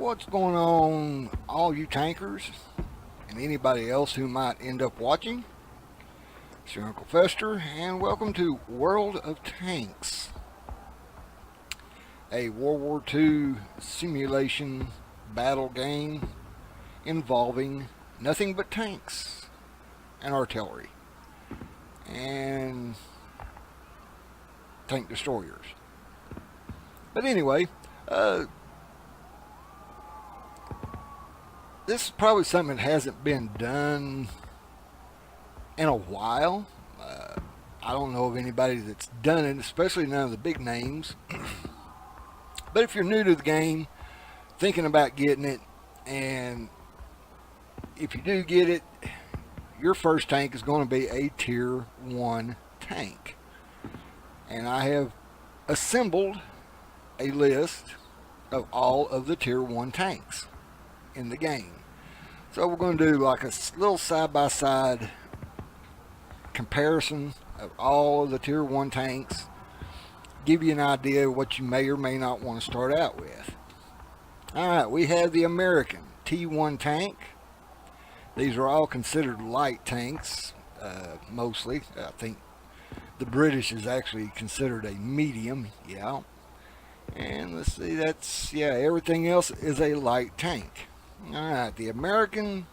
What's going on, all you tankers and anybody else who might end up watching? It's your Uncle Fester, and welcome to World of Tanks, a World War II simulation battle game involving nothing but tanks and artillery and tank destroyers. But anyway, this is probably something that hasn't been done in a while. I don't know of anybody that's done it, especially none of the big names. But if you're new to the game, thinking about getting it, and if you do get it, your first tank is going to be a Tier 1 tank. And I have assembled a list of all of the Tier 1 tanks in the game. So we're going to do like a little side-by-side comparison of all of the Tier 1 tanks, give you an idea of what you may or may not want to start out with. Alright, we have the American T1 tank. These are all considered light tanks, mostly. I think the British is actually considered a medium, yeah. And let's see, that's, yeah, everything else is a light tank. Alright, the American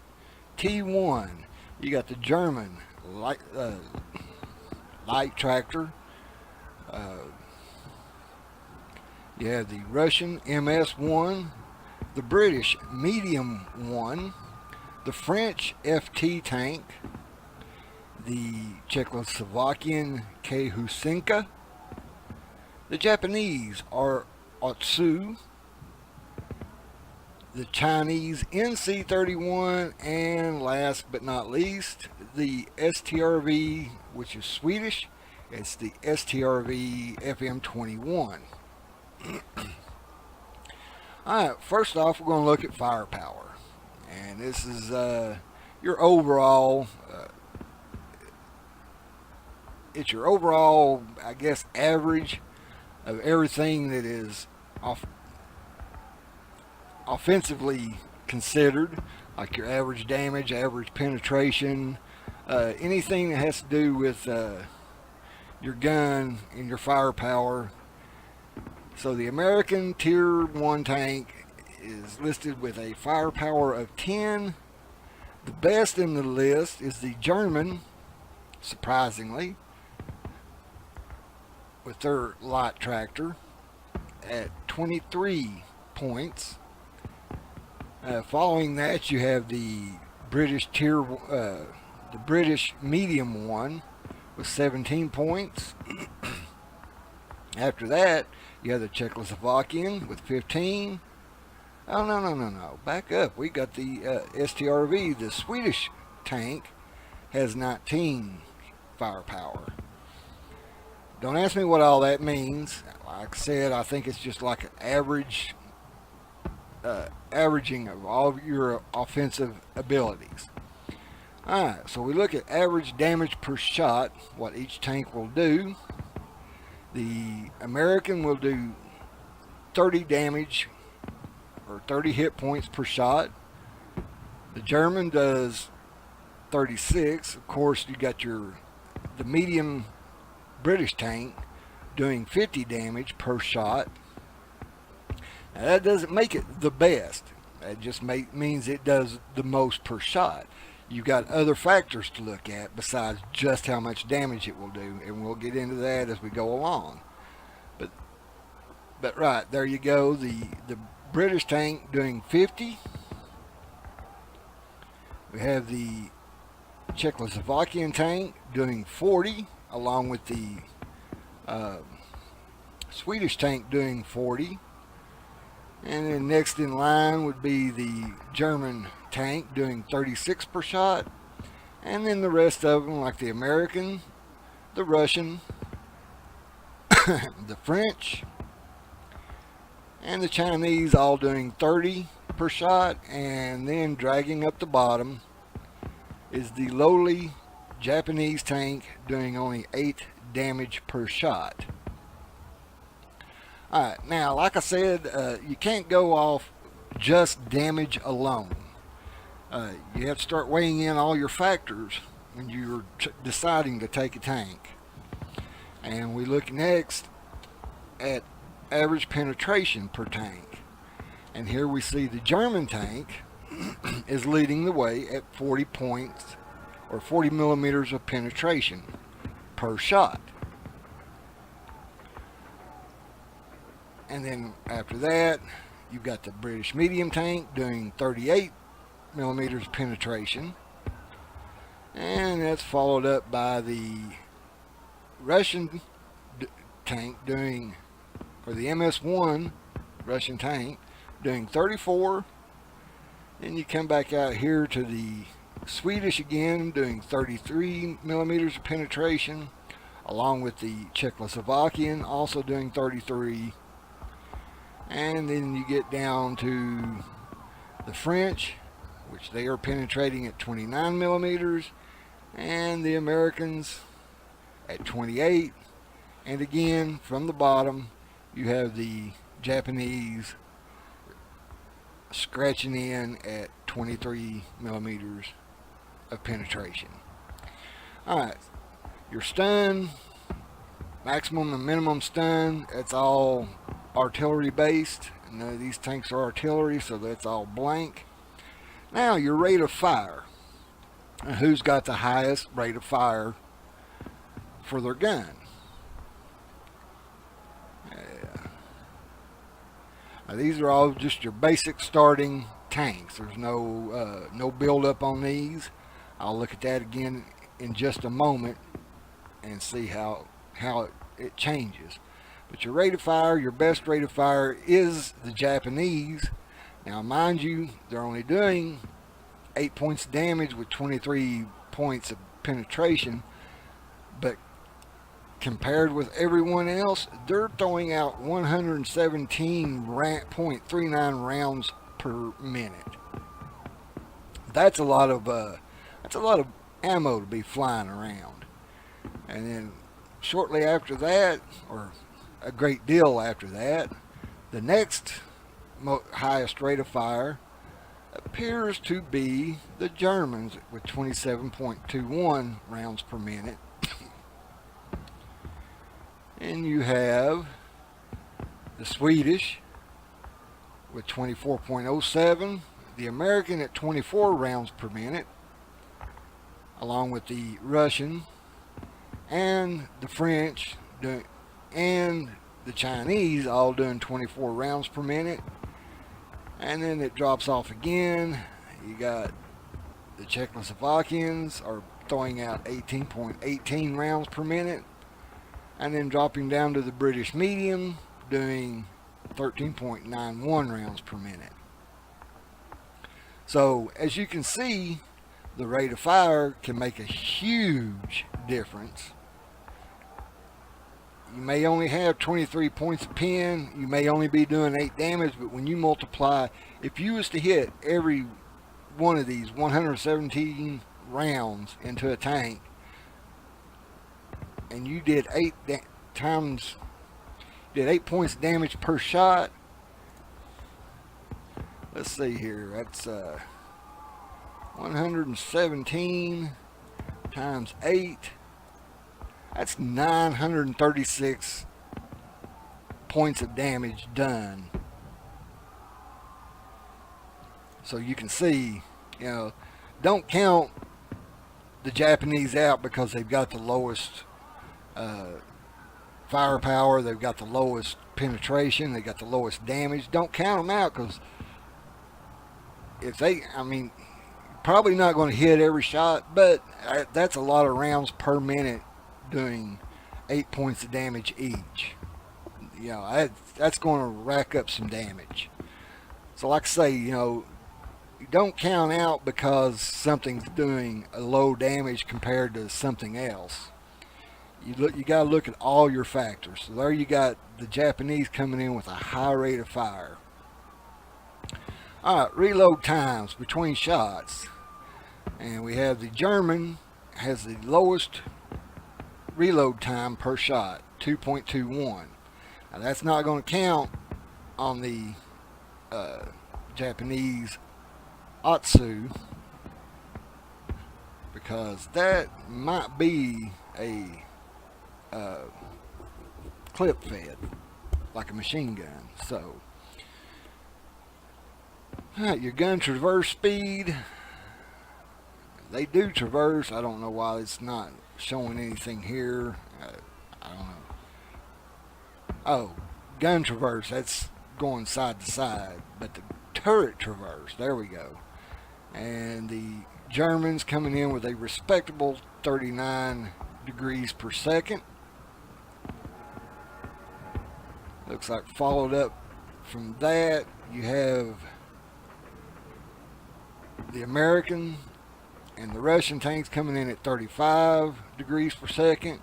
T1. You got the German light tractor. You have the Russian MS-1, the British Medium 1, the French FT tank, the Czechoslovakian K-Husinka, the Japanese are Otsu, the Chinese NC-31, and last but not least, the STRV, which is Swedish. It's the STRV FM-21. Alright, first off, we're going to look at firepower. And this is your overall, it's your overall, I guess, average of everything that is offensively considered, like your average damage, average penetration, anything that has to do with your gun and your firepower. So the American Tier 1 tank is listed with a firepower of 10. The best in the list is the German, surprisingly, with their light tractor at 23 points. Following that, you have the British the British Medium 1 with 17 points. After that, you have the Czechoslovakian with 15. Oh, no. Back up. We got the STRV, the Swedish tank, has 19 firepower. Don't ask me what all that means. Like I said, I think it's just like an average, averaging of all of your offensive abilities. Alright, so we look at average damage per shot, what each tank will do. The American will do 30 damage or 30 hit points per shot. The German does 36. Of course, you got the medium British tank doing 50 damage per shot. Now, that doesn't make it the best. That just means it does the most per shot. You've got other factors to look at besides just how much damage it will do, and we'll get into that as we go along. But right, there you go. The British tank doing 50. We have the Czechoslovakian tank doing 40, along with the Swedish tank doing 40. And then next in line would be the German tank doing 36 per shot. And then the rest of them, like the American, the Russian, the French, and the Chinese all doing 30 per shot. And then dragging up the bottom is the lowly Japanese tank doing only 8 damage per shot. Alright, now like I said, you can't go off just damage alone. You have to start weighing in all your factors when you're deciding to take a tank. And we look next at average penetration per tank. And here we see the German tank is leading the way at 40 points or 40 millimeters of penetration per shot. And then after that, you've got the British medium tank doing 38 millimeters penetration. And that's followed up by the Russian tank doing, or the MS-1 Russian tank doing 34. Then you come back out here to the Swedish again doing 33 millimeters of penetration, along with the Czechoslovakian also doing 33. And then you get down to the French, which they are penetrating at 29 millimeters, and the Americans at 28. And again, from the bottom, you have the Japanese scratching in at 23 millimeters of penetration. Alright, your stun, maximum and minimum stun, that's all artillery based. None of these tanks are artillery, so that's all blank. Now, your rate of fire. And who's got the highest rate of fire for their gun? Now, these are all just your basic starting tanks. There's no build up on these. I'll look at that again in just a moment and see how it changes. But your rate of fire, your best rate of fire is the Japanese. Now, mind you, they're only doing 8 points of damage with 23 points of penetration, but compared with everyone else, they're throwing out 117.39 rounds per minute. That's a lot of ammo to be flying around. And then shortly after that, or a great deal after that, the next highest rate of fire appears to be the Germans with 27.21 rounds per minute. And you have the Swedish with 24.07, the American at 24 rounds per minute, along with the Russian and the French and the Chinese all doing 24 rounds per minute. And then it drops off again. You got the Czechoslovakians are throwing out 18.18 rounds per minute, and then dropping down to the British medium doing 13.91 rounds per minute. So as you can see, the rate of fire can make a huge difference. You may only have 23 points of pen, you may only be doing 8 damage, but when you multiply, if you was to hit every one of these 117 rounds into a tank, and you did 8 points of damage per shot, let's see here, that's 117 times 8, that's 936 points of damage done. So you can see, don't count the Japanese out because they've got the lowest firepower, they've got the lowest penetration, they got the lowest damage. Don't count them out, because probably not going to hit every shot, but that's a lot of rounds per minute doing 8 points of damage each. That's going to rack up some damage. So like I say, you don't count out because something's doing a low damage compared to something else. You got to look at all your factors. So there you got the Japanese coming in with a high rate of fire. Alright, reload times between shots. And we have the German has the lowest reload time per shot, 2.21. Now that's not going to count on the Japanese Otsu, because that might be a clip fed, like a machine gun. So, alright, your gun traverse speed. They do traverse. I don't know why it's not showing anything here. I don't know. Oh, gun traverse, that's going side to side. But the turret traverse, there we go. And the Germans coming in with a respectable 39 degrees per second. Looks like followed up from that, you have the American and the Russian tanks coming in at 35 degrees per second,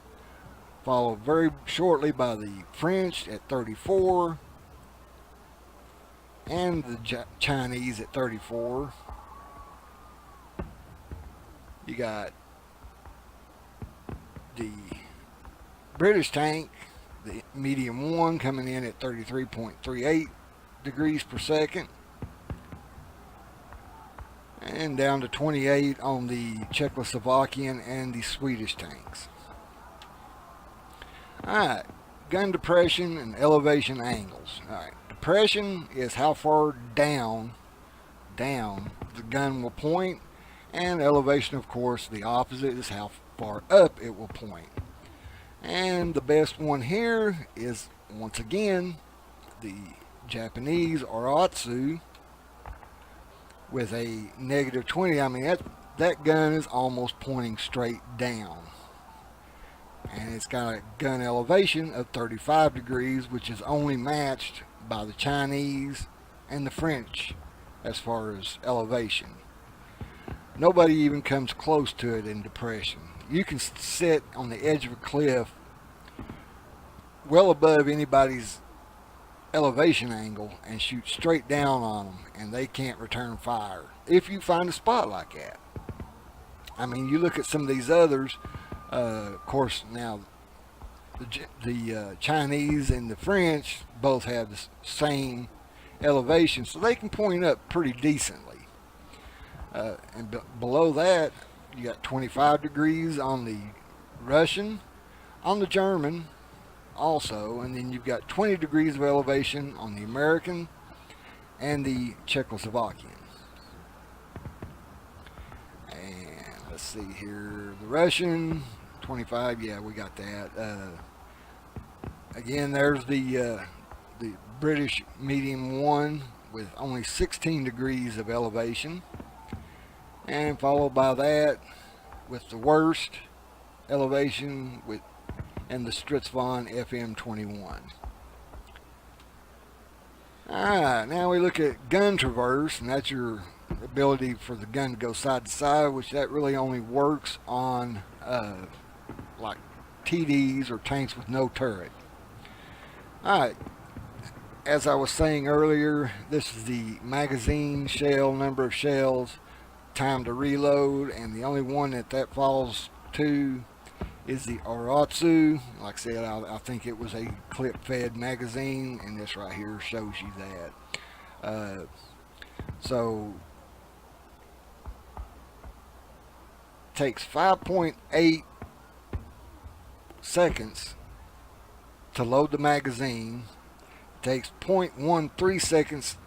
followed very shortly by the French at 34 and the Chinese at 34. You got the British tank, the medium 1, coming in at 33.38 degrees per second, and down to 28 on the Czechoslovakian and the Swedish tanks. Alright, gun depression and elevation angles. Alright, depression is how far down the gun will point, and elevation, of course, the opposite, is how far up it will point. And the best one here is, once again, the Japanese Oratsu with a negative 20. I mean, that gun is almost pointing straight down. And it's got a gun elevation of 35 degrees, which is only matched by the Chinese and the French as far as elevation. Nobody even comes close to it in depression. You can sit on the edge of a cliff well above anybody's elevation angle and shoot straight down on them, and they can't return fire if you find a spot like that. I mean, you look at some of these others. Of course, now the Chinese and the French both have the same elevation, so they can point up pretty decently. And below that, you got 25 degrees on the Russian, on the German also, and then you've got 20 degrees of elevation on the American and the Czechoslovakian. And let's see here, the Russian 25, yeah, we got that. Again, there's the British medium 1 with only 16 degrees of elevation, and followed by that with the worst elevation and the Stritzvon FM21. Alright, now we look at gun traverse, and that's your ability for the gun to go side to side, which that really only works on like TDs or tanks with no turret. Alright, as I was saying earlier, this is the magazine shell, number of shells, time to reload, and the only one that falls to is the Oratsu. Like I said, I think it was a clip-fed magazine, and this right here shows you that. So, takes 5.8 seconds to load the magazine. Takes 0.13 seconds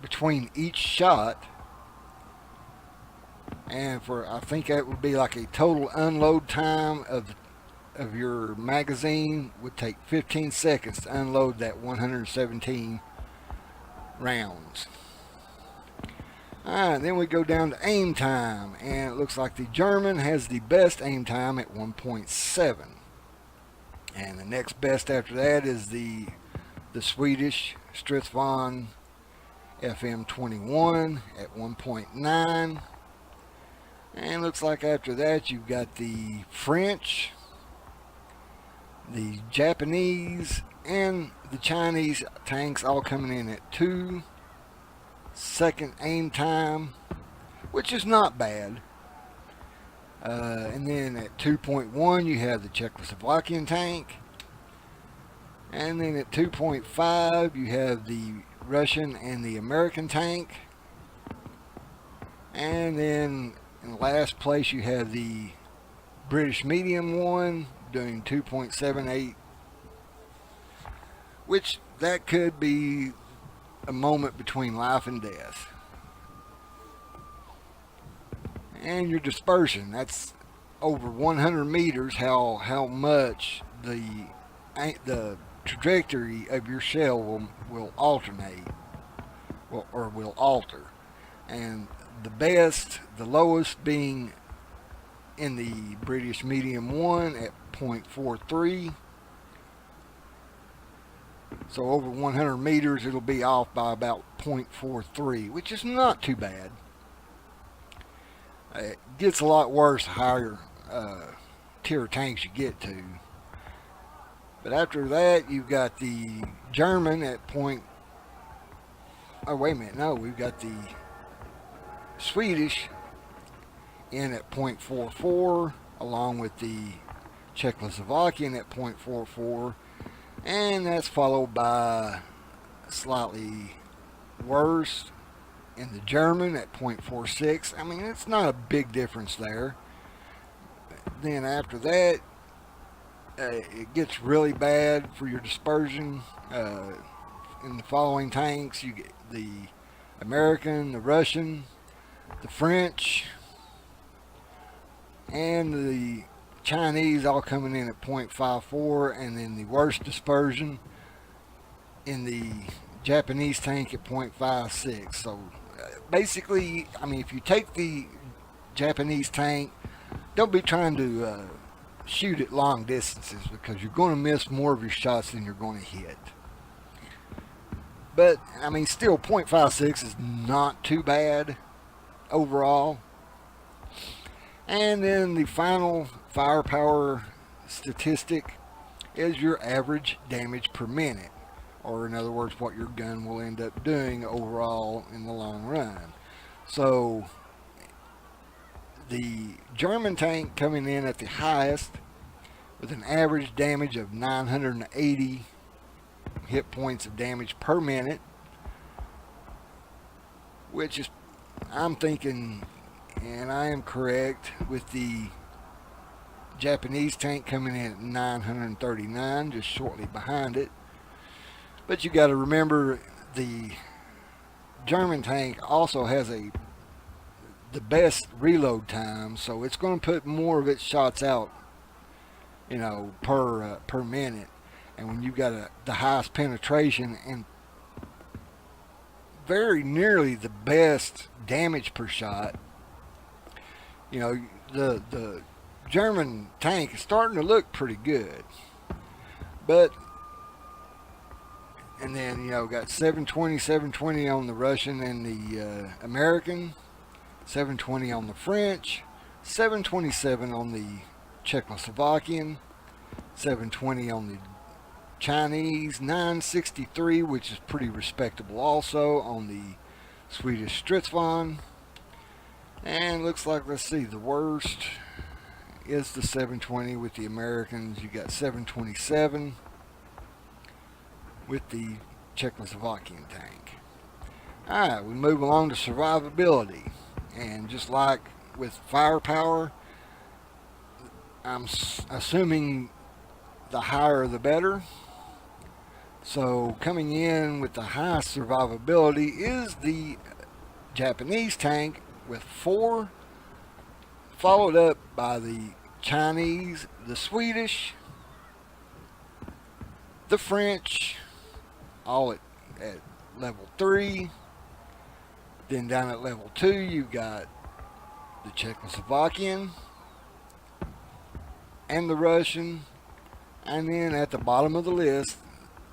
between each shot, and for, I think that would be like a total unload time of your magazine would take 15 seconds to unload that 117 rounds. Alright, then we go down to aim time, and it looks like the German has the best aim time at 1.7, and the next best after that is the Swedish Stritzvon FM21 at 1.9. And looks like after that you've got the French, the Japanese, and the Chinese tanks all coming in at 2-second aim time, which is not bad. And then at 2.1 you have the Czechoslovakian tank. And then at 2.5 you have the Russian and the American tank. And then in last place you have the British medium one doing 2.78, which that could be a moment between life and death. And your dispersion, that's over 100 meters, how much the trajectory of your shell will alternate, or will alter. And the lowest being in the British medium one at 0.43. So over 100 meters, it'll be off by about 0.43, which is not too bad. It gets a lot worse the higher tier tanks you get to. But after that, you've got the German at point. Oh, wait a minute. No, we've got the Swedish in at 0.44, along with the Czechoslovakian at 0.44. And that's followed by slightly worse in the German at 0.46. I mean, it's not a big difference there. Then after that, it gets really bad for your dispersion. In the following tanks, you get the American, the Russian, the French, and the Chinese all coming in at 0.54, and then the worst dispersion in the Japanese tank at 0.56. So basically, I mean, if you take the Japanese tank, don't be trying to shoot at long distances, because you're going to miss more of your shots than you're going to hit. But I mean, still 0.56 is not too bad overall. And then the final firepower statistic is your average damage per minute, or in other words, what your gun will end up doing overall in the long run. So the German tank coming in at the highest with an average damage of 980 hit points of damage per minute, which is, I'm thinking, and I am correct, with the Japanese tank coming in at 939, just shortly behind it. But you got to remember, the German tank also has the best reload time, so it's going to put more of its shots out, per minute. And when you've got the highest penetration and very nearly the best damage per shot, the German tank is starting to look pretty good. But, and then, got 720 on the Russian and the American, 720 on the French, 727 on the Czechoslovakian, 720 on the Chinese, 963, which is pretty respectable also, on the Swedish Stridsvagn. And looks like, let's see, the worst is the 720 with the Americans. You got 727 with the Czechoslovakian tank. Alright, we move along to survivability. And just like with firepower, I'm assuming the higher the better. So coming in with the highest survivability is the Japanese tank with 4, followed up by the Chinese, the Swedish, the French, all at level 3. Then down at level 2, you've got the Czechoslovakian and the Russian. And then at the bottom of the list,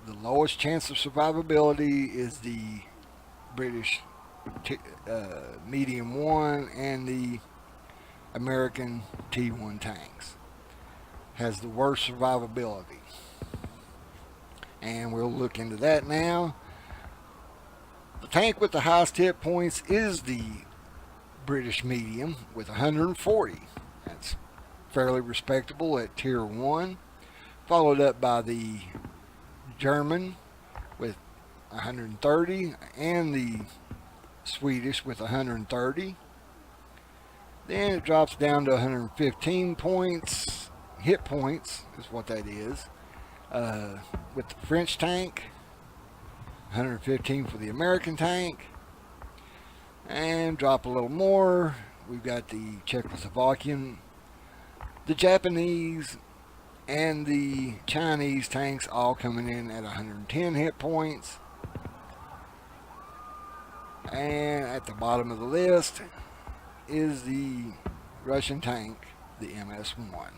the lowest chance of survivability is the British medium 1 and the American T1 tanks. Has the worst survivability. And we'll look into that now. The tank with the highest hit points is the British medium with 140. That's fairly respectable at tier 1. Followed up by the German with 130 and the Swedish with 130. Then it drops down to 115 points, hit points is what that is. With the French tank, 115 for the American tank. And drop a little more. We've got the Czechoslovakian, the Japanese, and the Chinese tanks all coming in at 110 hit points. And at the bottom of the list is the Russian tank, the MS-1,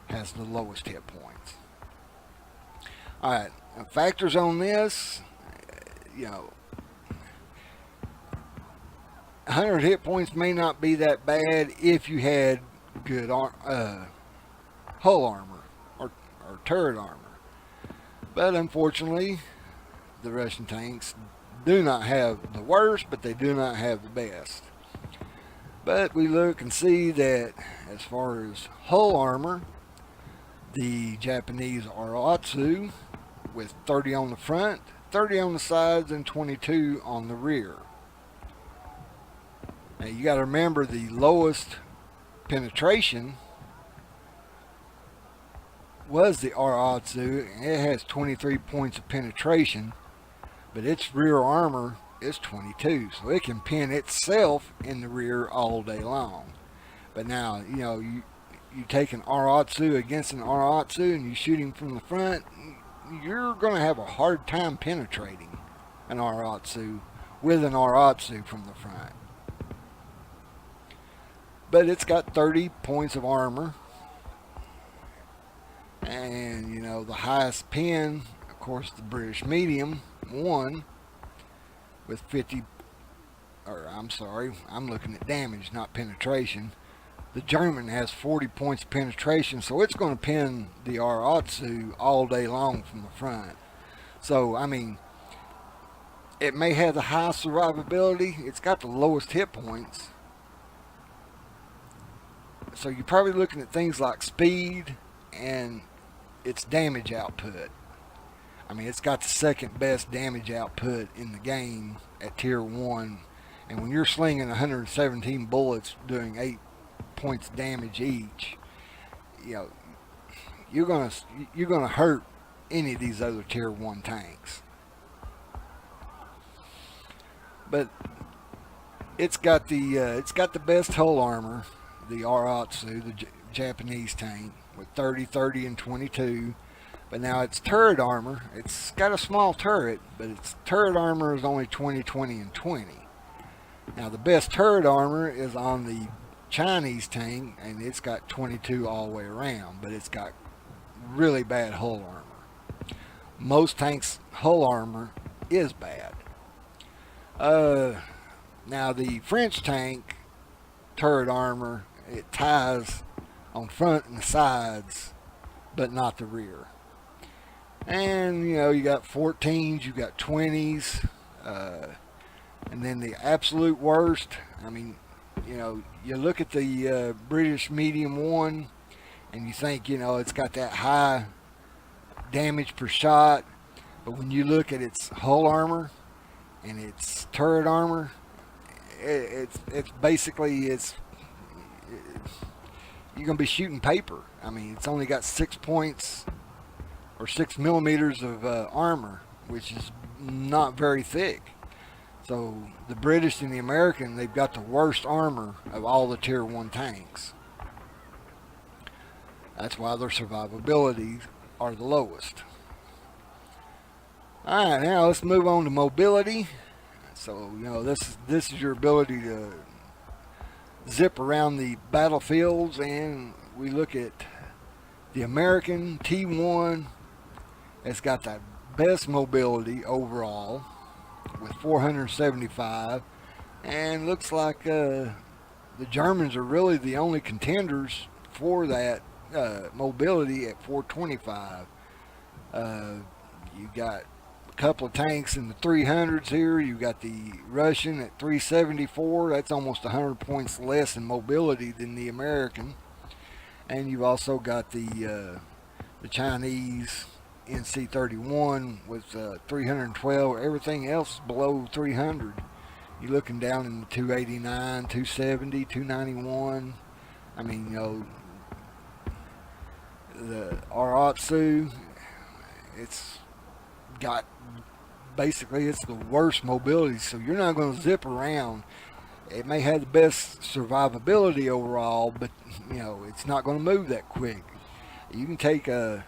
has the lowest hit points. Alright, factors on this, 100 hit points may not be that bad if you had good hull armor or turret armor. But unfortunately, the Russian tanks do not have the worst, but they do not have the best. But we look and see that as far as hull armor, the Japanese Aratsu with 30 on the front, 30 on the sides, and 22 on the rear. Now you got to remember the lowest penetration was the Aratsu. It has 23 points of penetration, but its rear armor is 22, so it can pin itself in the rear all day long. But now, you take an Aratsu against an Aratsu and you shoot him from the front, you're going to have a hard time penetrating an Aratsu with an Aratsu from the front. But it's got 30 points of armor. And, the highest pin, of course, the British medium, 1, with 50, I'm looking at damage, not penetration. The German has 40 points of penetration, so it's going to pin the Aratsu all day long from the front. So, it may have the highest survivability. It's got the lowest hit points. So you're probably looking at things like speed and its damage output. It's got the second best damage output in the game at tier 1. And when you're slinging 117 bullets doing 8 points damage each, you're gonna hurt any of these other tier 1 tanks. But it's got the best hull armor, the Aratsu, the Japanese tank, with 30, 30, and 22. But now its turret armor, it's got a small turret, but its turret armor is only 20, 20, and 20. Now the best turret armor is on the Chinese tank, and it's got 22 all the way around, but it's got really bad hull armor. Most tanks' hull armor is bad. Now the French tank turret armor, it ties on front and the sides, but not the rear. And you got 14s, you got 20s, and then the absolute worst. You look at the British medium 1, and you think it's got that high damage per shot, but when you look at its hull armor and its turret armor, it's basically you're gonna be shooting paper. It's only got 6 points or 6 millimeters of armor, which is not very thick. So the British and the American, they've got the worst armor of all the tier 1 tanks. That's why their survivability are the lowest. Alright, now let's move on to mobility. So, this is your ability to zip around the battlefields, and we look at the American T1. It's got the best mobility overall with 475, and looks like the Germans are really the only contenders for that mobility at 425. You got a couple of tanks in the 300s here. You got the Russian at 374. That's almost 100 points less in mobility than the American. And you've also got the Chinese NC31 with 312. Everything else below 300. you're looking down in the 289, 270, 291. I mean, the Aratsu, it's got, basically it's the worst mobility, so you're not going to zip around. It may have the best survivability overall, but it's not going to move that quick. You can take your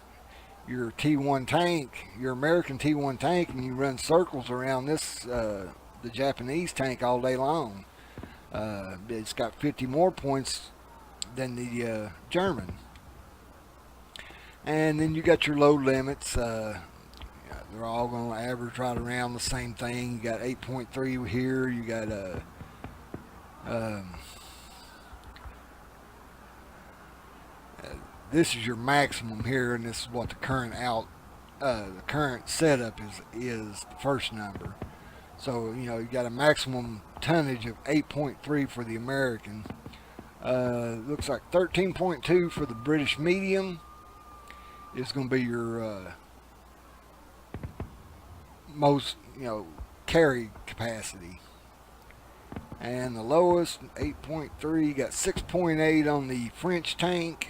T1 tank, your American T1 tank, and you run circles around the Japanese tank all day long. It's got 50 more points than the German. And then you got your load limits. They're all going to average right around the same thing. You got 8.3 here. You got this is your maximum here, and this is what the current setup is the first number. So you got a maximum tonnage of 8.3 for the American. Looks like 13.2 for the British medium is going to be your most carry capacity. And the lowest 8.3. You got 6.8 on the French tank.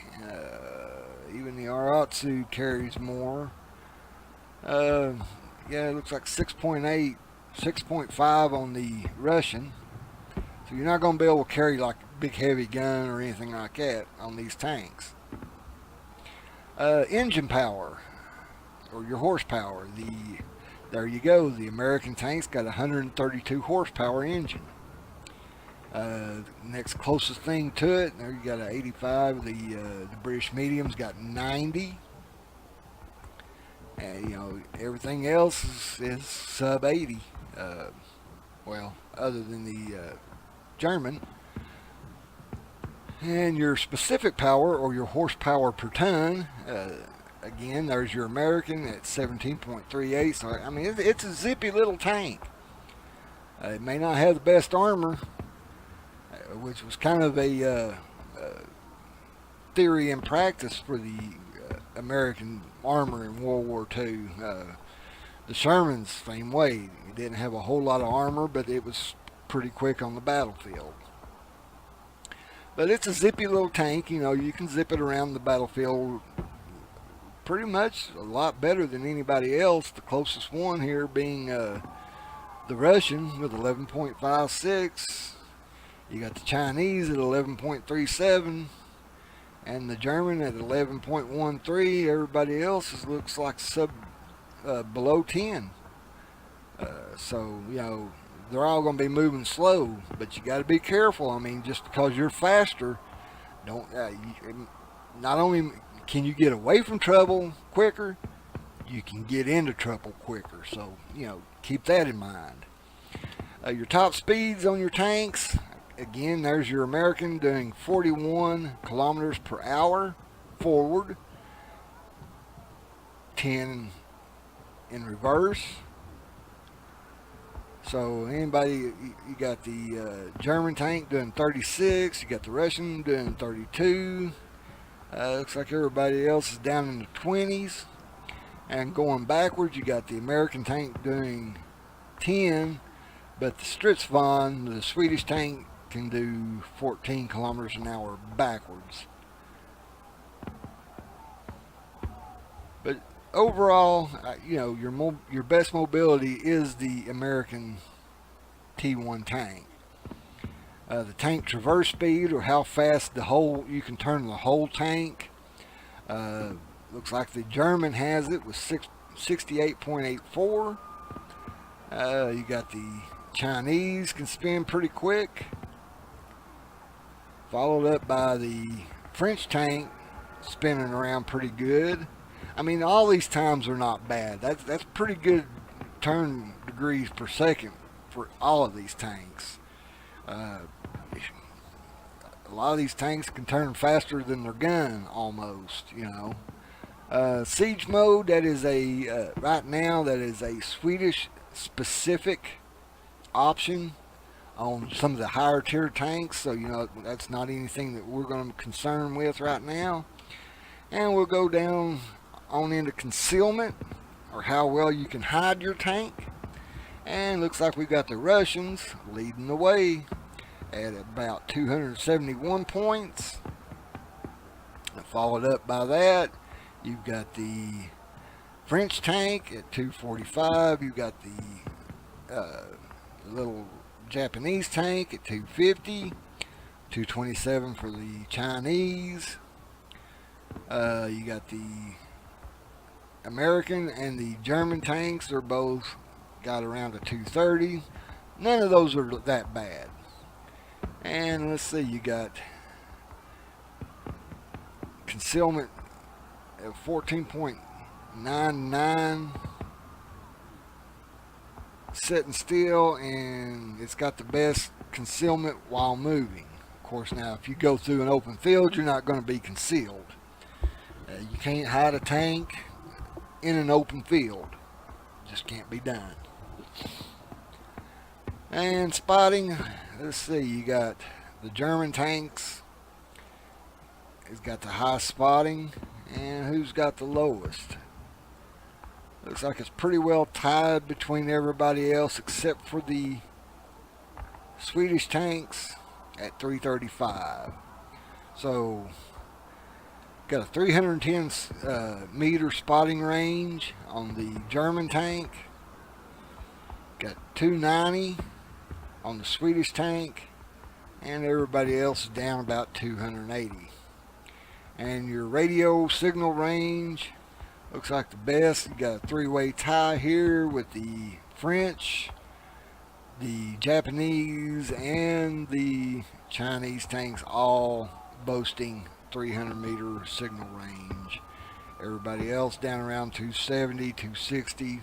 Even the Aratsu carries more. Yeah, it looks like 6.8, 6.5 on the Russian. So you're not going to be able to carry like a big heavy gun or anything like that on these tanks. Engine power, or your horsepower. There you go. The American tank's got a 132 horsepower engine. Next closest thing to it, there you got an 85. The British medium's got 90. And everything else is sub 80. Well, other than the German. And your specific power, or your horsepower per ton, again, there's your American at 17.38. So I mean, it's a zippy little tank. It may not have the best armor, which was kind of a theory and practice for the American armor in World War II. The Sherman's same way. It didn't have a whole lot of armor, but it was pretty quick on the battlefield. But it's a zippy little tank. You can zip it around the battlefield pretty much a lot better than anybody else. The closest one here being the Russian with 11.56. You got the Chinese at 11.37, and the German at 11.13. Everybody else looks like below 10. So they're all going to be moving slow, but you got to be careful. I mean, just because you're faster, not only can you get away from trouble quicker, you can get into trouble quicker. So keep that in mind. Your top speeds on your tanks. Again, there's your American doing 41 kilometers per hour forward, 10 in reverse. So anybody, you got the German tank doing 36, you got the Russian doing 32. Looks like everybody else is down in the 20s. And going backwards, you got the American tank doing 10, but the Stridsvagn, the Swedish tank, can do 14 kilometers an hour backwards. But overall, your best mobility is the American T1 tank. The tank traverse speed, or how fast you can turn the whole tank. Looks like the German has it with 68.84. You got the Chinese can spin pretty quick, followed up by the French tank spinning around pretty good. I mean, all these times are not bad. That's pretty good turn degrees per second for all of these tanks. A lot of these tanks can turn faster than their gun, almost. Siege mode, that is right now, that is a Swedish specific option on some of the higher tier tanks. So that's not anything that we're going to be concerned with right now. And we'll go down on into concealment, or how well you can hide your tank. And looks like we've got the Russians leading the way at about 271 points. Followed up by that, you've got the French tank at 245. You've got the little Japanese tank at 250. 227 for the Chinese. You got the American and the German tanks. They're both got around a 230. None of those are that bad. And let's see, you got concealment at 14.99, sitting still, and it's got the best concealment while moving. Of course, now if you go through an open field, you're not going to be concealed. You can't hide a tank in an open field. Just can't be done. And spotting, let's see, you got the German tanks. It's got the high spotting, and who's got the lowest? Looks like it's pretty well tied between everybody else except for the Swedish tanks at 335. So got a 310 meter spotting range on the German tank. Got 290 on the Swedish tank, and everybody else is down about 280. And your radio signal range looks like the best. You got a three-way tie here with the French, the Japanese, and the Chinese tanks all boasting 300 meter signal range. Everybody else down around 270, 260.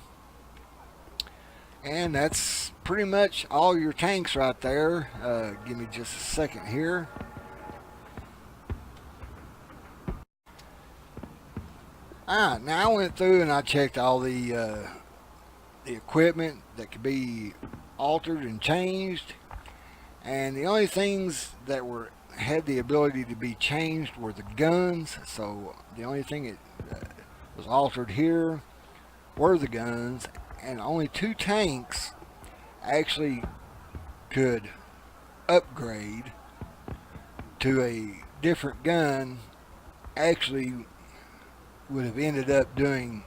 And that's pretty much all your tanks right there. Give me just a second here. Now I went through and I checked all the equipment that could be altered and changed, and the only things that had the ability to be changed were the guns. So the only thing that was altered here were the guns, and only 2 tanks actually could upgrade to a different gun. Actually would have ended up doing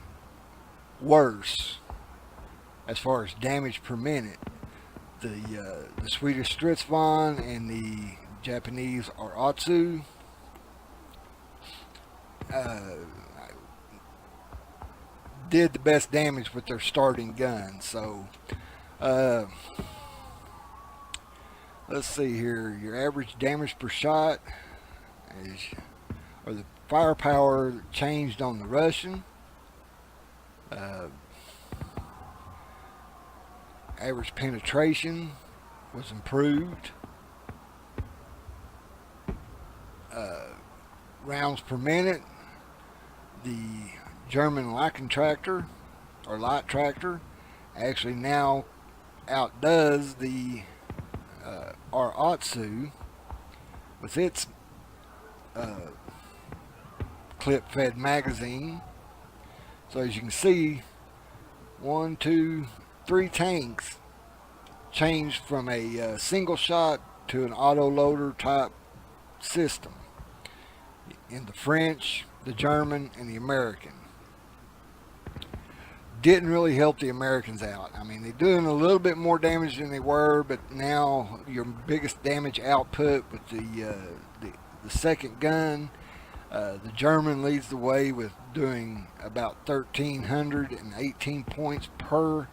worse as far as damage per minute. The Swedish Stridsvagn and the Japanese Aratsu did the best damage with their starting guns. So let's see here. Your average damage per shot or the firepower changed on the Russian. Average penetration was improved. Rounds per minute, the German Leichen tractor or light tractor actually now outdoes the Aratsu with its clip-fed magazine. So as you can see, 1, 2, 3 tanks changed from a single shot to an auto-loader type system in the French, the German, and the American. Didn't really help the Americans out. I mean, they're doing a little bit more damage than they were, but now your biggest damage output with the second gun, the German leads the way with doing about 1,318 points per.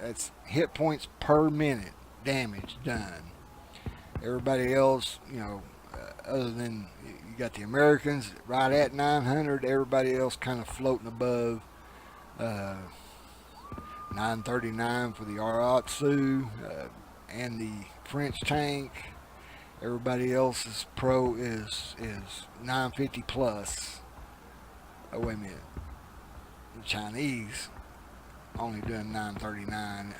That's hit points per minute damage done. Everybody else, other than you got the Americans right at 900, everybody else kind of floating above 939 for the Aratsu and the French tank. Everybody else's pro is 950 plus. Oh, wait a minute. The Chinese only doing 939.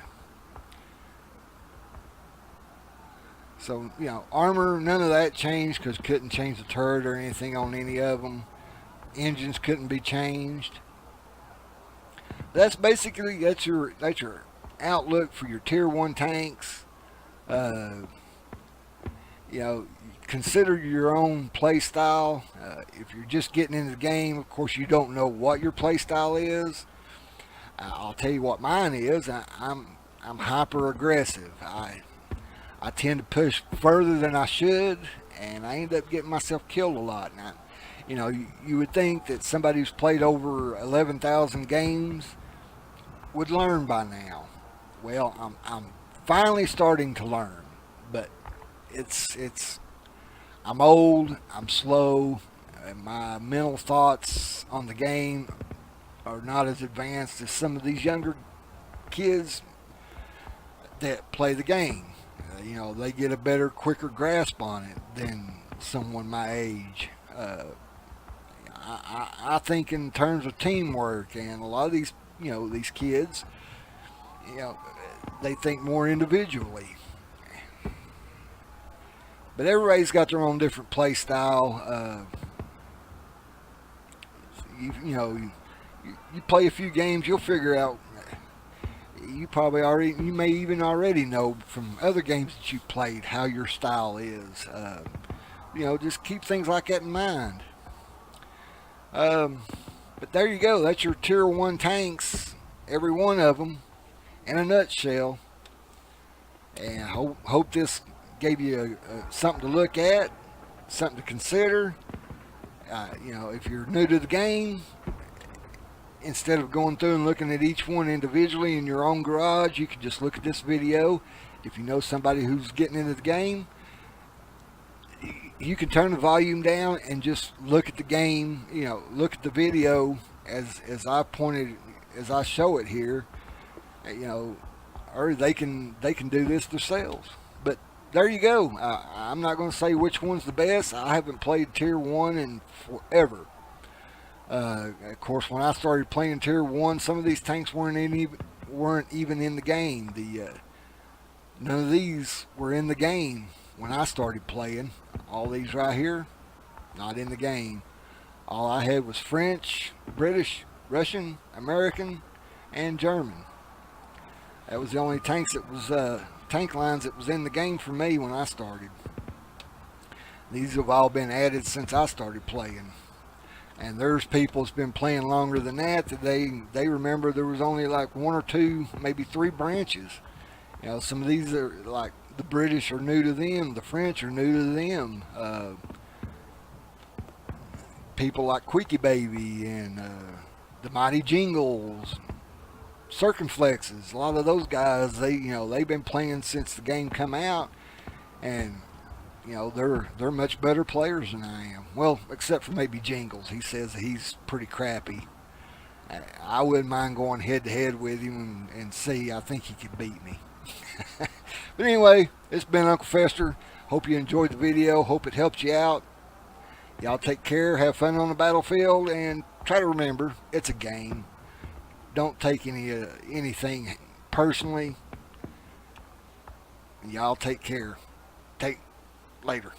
So, armor, none of that changed because couldn't change the turret or anything on any of them. Engines couldn't be changed. that's basically that's your outlook for your tier 1 tanks. Uh, you know, consider your own play style. If you're just getting into the game, of course you don't know what your play style is. I'll tell you what mine is. I'm hyper aggressive. I tend to push further than I should, and I end up getting myself killed a lot. Now, you would think that somebody who's played over 11,000 games would learn by now. Well, I'm finally starting to learn, but it's I'm old, I'm slow, and my mental thoughts on the game are not as advanced as some of these younger kids that play the game. They get a better, quicker grasp on it than someone my age. I think in terms of teamwork, and a lot of these kids, you know, they think more individually. But everybody's got their own different play style. You play a few games, you'll figure out. You may even already know from other games that you played how your style is. Just keep things like that in mind. But there you go. That's your tier 1 tanks, every one of them, in a nutshell. And I hope this gave you something to look at, something to consider. If you're new to the game, instead of going through and looking at each one individually in your own garage, you can just look at this video. If you know somebody who's getting into the game, you can turn the volume down and just look at the game. Look at the video as I show it here. Or they can do this themselves. But there you go. I'm not going to say which one's the best. I haven't played tier 1 in forever. Of course, when I started playing tier 1, some of these tanks weren't even in the game. None of these were in the game when I started playing. All these right here, not in the game. All I had was French, British, Russian, American, and German. That was the only tank lines that was in the game for me when I started. These have all been added since I started playing. And there's people that's been playing longer than that they remember there was only like 1 or 2, maybe 3 branches. Some of these are like the British are new to them, the French are new to them. People like Quickie Baby and the Mighty Jingles, Circumflexes, a lot of those guys, they've been playing since the game come out, and they're much better players than I am. Well, except for maybe Jingles. He says he's pretty crappy. I wouldn't mind going head to head with him and see. I think he could beat me. But anyway, it's been Uncle Fester. Hope you enjoyed the video. Hope it helped you out. Y'all take care. Have fun on the battlefield, and try to remember it's a game. Don't take anything personally. Y'all take care. Later.